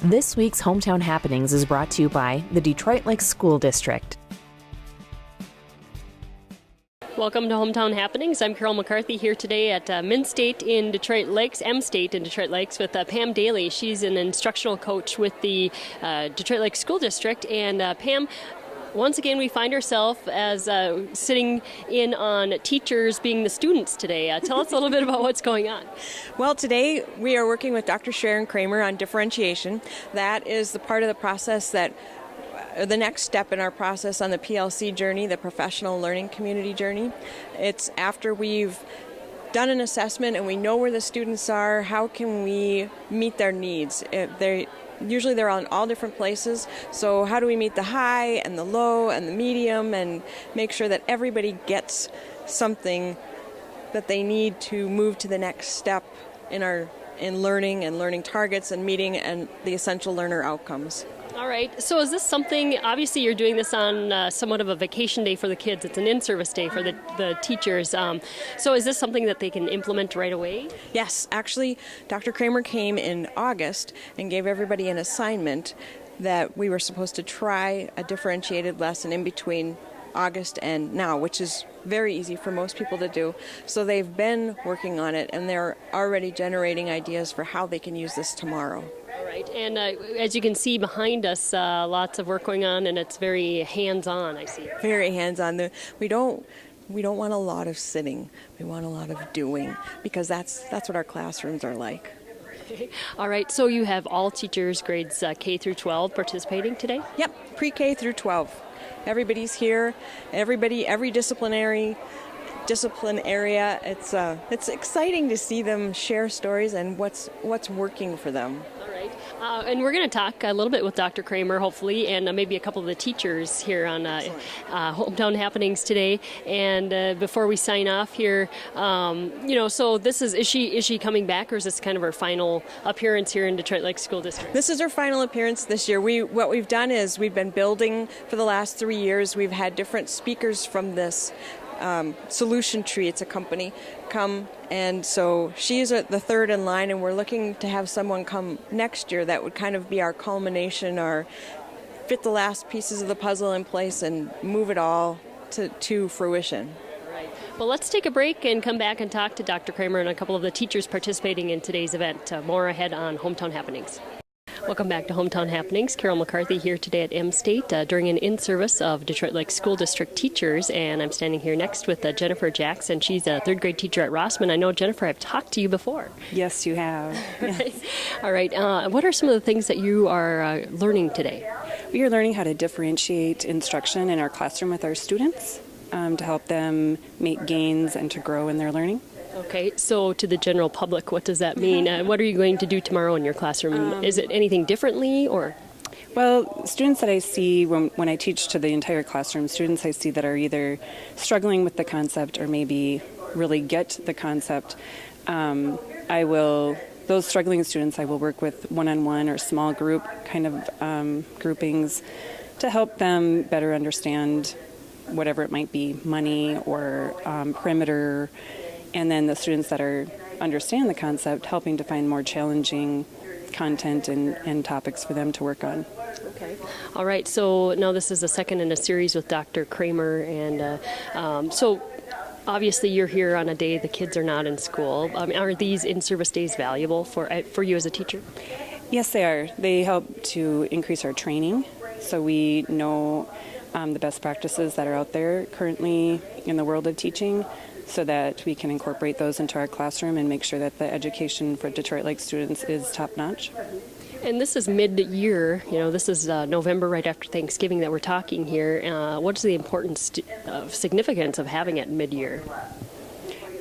This week's Hometown Happenings is brought to you by the Detroit Lakes School District. Welcome to Hometown Happenings. I'm Carol McCarthy here today at M-State in Detroit Lakes with Pam Daly. She's an instructional coach with the Detroit Lakes School District. And Pam, once again, we find ourselves as sitting in on teachers being the students today. Tell us a little bit about what's going on. Well, today we are working with Dr. Sharon Kramer on differentiation. That is the part of the process that the next step in our process on the PLC journey, the professional learning community journey. It's after we've done an assessment and we know where the students are, how can we meet their needs? Usually they're on all different places, so how do we meet the high and the low and the medium and make sure that everybody gets something that they need to move to the next step in learning and learning targets and meeting and the essential learner outcomes. All right. So is this something, obviously you're doing this on somewhat of a vacation day for the kids. It's an in-service day for the teachers. So is this something that they can implement right away? Yes. Actually, Dr. Kramer came in August and gave everybody an assignment that we were supposed to try a differentiated lesson in between August and now, which is very easy for most people to do. So they've been working on it and they're already generating ideas for how they can use this tomorrow. All right, and as you can see behind us, lots of work going on, and it's very hands-on, I see. Very hands-on. We don't want a lot of sitting. We want a lot of doing, because that's what our classrooms are like. All right, so you have all teachers, grades K through 12, participating today? Yep, pre-K through 12. Everybody's here. Every discipline area. It's exciting to see them share stories and what's working for them. All right, and we're going to talk a little bit with Dr. Kramer, hopefully, and maybe a couple of the teachers here on Hometown Happenings today. And before we sign off here, so this is she coming back, or is this kind of her final appearance here in Detroit Lakes School District? This is her final appearance this year. What we've done is we've been building for the last 3 years. We've had different speakers from this Solution Tree, it's a company, come, and so she's the third in line, and we're looking to have someone come next year that would kind of be our culmination, or fit the last pieces of the puzzle in place and move it all to fruition. All right. Well, let's take a break and come back and talk to Dr. Kramer and a couple of the teachers participating in today's event. More ahead on Hometown Happenings. Welcome back to Hometown Happenings. Carol McCarthy here today at M-State during an in-service of Detroit Lakes School District teachers, and I'm standing here next with Jennifer Jackson. She's a third grade teacher at Rossman. I know, Jennifer, I've talked to you before. Yes, you have. Yes. All right. What are some of the things that you are learning today? We are learning how to differentiate instruction in our classroom with our students to help them make gains and to grow in their learning. Okay, so to the general public, what does that mean? What are you going to do tomorrow in your classroom? Is it anything differently, or? Well, students that I see when I teach to the entire classroom, students I see that are either struggling with the concept or maybe really get the concept, those struggling students I will work with one-on-one or small group kind of groupings to help them better understand whatever it might be, money or perimeter. And then the students that understand the concept, helping to find more challenging content and topics for them to work on. Okay. All right. So now this is the second in a series with Dr. Kramer. And so obviously you're here on a day the kids are not in school. Are these in-service days valuable for you as a teacher? Yes, they are. They help to increase our training. So we know the best practices that are out there currently in the world of teaching, so that we can incorporate those into our classroom and make sure that the education for Detroit Lakes students is top-notch. And this is mid-year, this is November right after Thanksgiving that we're talking here. What is the importance significance of having it mid-year?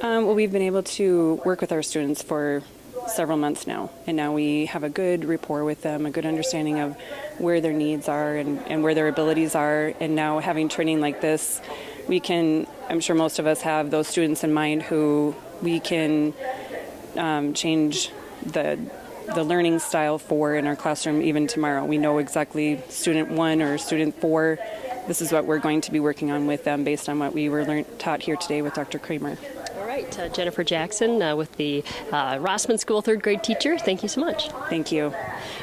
Well, we've been able to work with our students for several months now, and now we have a good rapport with them, a good understanding of where their needs are and where their abilities are, and now having training like this, we can, I'm sure most of us have those students in mind who we can change the learning style for in our classroom even tomorrow. We know exactly student 1 or student 4, this is what we're going to be working on with them based on what we were taught here today with Dr. Kramer. All right. right, Jennifer Jackson with the Rossman School third grade teacher. Thank you so much. Thank you.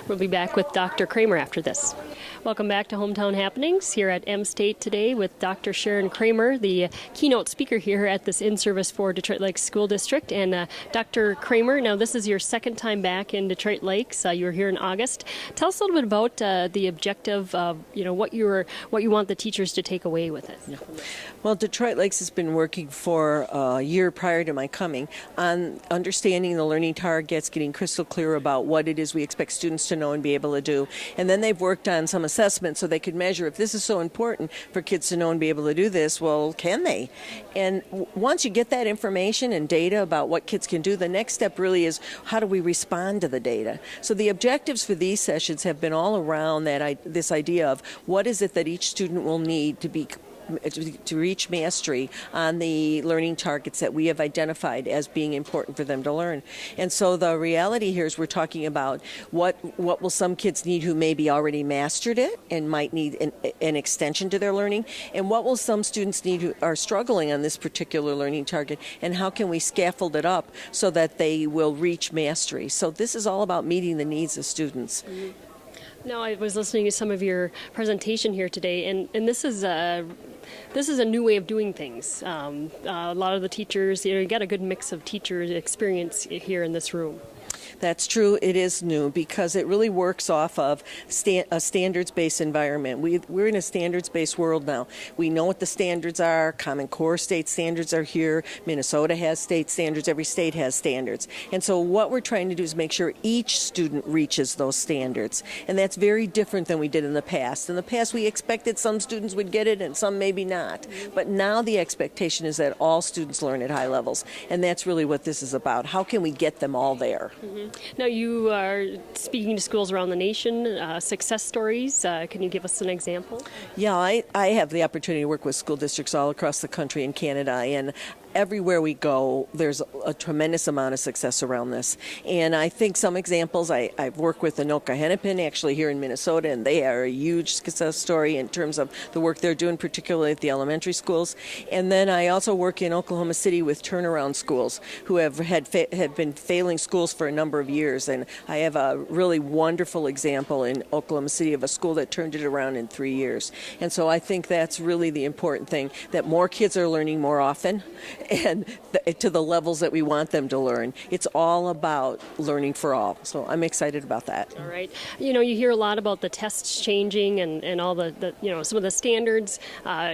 We'll be back with Dr. Kramer after this. Welcome back to Hometown Happenings here at M State today with Dr. Sharon Kramer, the keynote speaker here at this in-service for Detroit Lakes School District. And Dr. Kramer, now this is your second time back in Detroit Lakes. You were here in August. Tell us a little bit about the objective of what you want the teachers to take away with it. Yeah. Well, Detroit Lakes has been working for a year prior to my coming on understanding the learning targets, getting crystal clear about what it is we expect students to know and be able to do. And then they've worked on some assessment so they could measure if this is so important for kids to know and be able to do this, well, can they? And once you get that information and data about what kids can do, the next step really is how do we respond to the data? So the objectives for these sessions have been all around this idea of what is it that each student will need to reach mastery on the learning targets that we have identified as being important for them to learn. And so the reality here is we're talking about what will some kids need who maybe already mastered it and might need an extension to their learning, and what will some students need who are struggling on this particular learning target, and how can we scaffold it up so that they will reach mastery. So this is all about meeting the needs of students. Mm-hmm. Now, I was listening to some of your presentation here today, and this is a new way of doing things. A lot of the teachers, you got a good mix of teachers' experience here in this room. That's true. It is new because it really works off of a standards-based environment. We're in a standards-based world now. We know what the standards are. Common Core state standards are here. Minnesota has state standards. Every state has standards. And so what we're trying to do is make sure each student reaches those standards. And that's very different than we did in the past. In the past, we expected some students would get it and some maybe not. But now the expectation is that all students learn at high levels. And that's really what this is about. How can we get them all there? Mm-hmm. Now, you are speaking to schools around the nation, success stories. Can you give us an example? Yeah, I have the opportunity to work with school districts all across the country and Canada, and everywhere we go, there's a tremendous amount of success around this. And I think some examples, I've worked with Anoka Hennepin actually here in Minnesota, and they are a huge success story in terms of the work they're doing, particularly at the elementary schools. And then I also work in Oklahoma City with turnaround schools who have been failing schools for a number of years. And I have a really wonderful example in Oklahoma City of a school that turned it around in 3 years. And so I think that's really the important thing, that more kids are learning more often and to the levels that we want them to learn. It's all about learning for all. So I'm excited about that. All right. You hear a lot about the tests changing and all the some of the standards,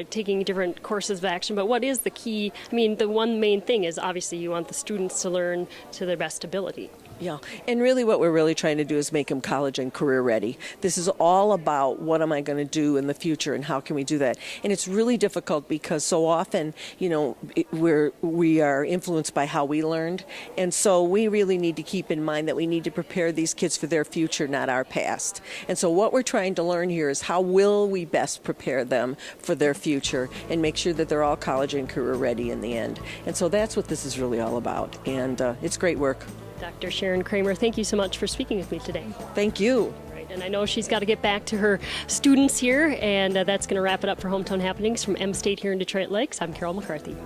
taking different courses of action. But what is the key? I mean, the one main thing is obviously you want the students to learn to their best ability. Yeah, and really what we're really trying to do is make them college and career ready. This is all about what am I going to do in the future and how can we do that. And it's really difficult because so often, we are influenced by how we learned. And so we really need to keep in mind that we need to prepare these kids for their future, not our past. And so what we're trying to learn here is how will we best prepare them for their future and make sure that they're all college and career ready in the end. And so that's what this is really all about. And it's great work. Dr. Sharon Kramer, thank you so much for speaking with me today. Thank you. Right, and I know she's got to get back to her students here, and that's going to wrap it up for Hometown Happenings from M State here in Detroit Lakes. I'm Carol McCarthy.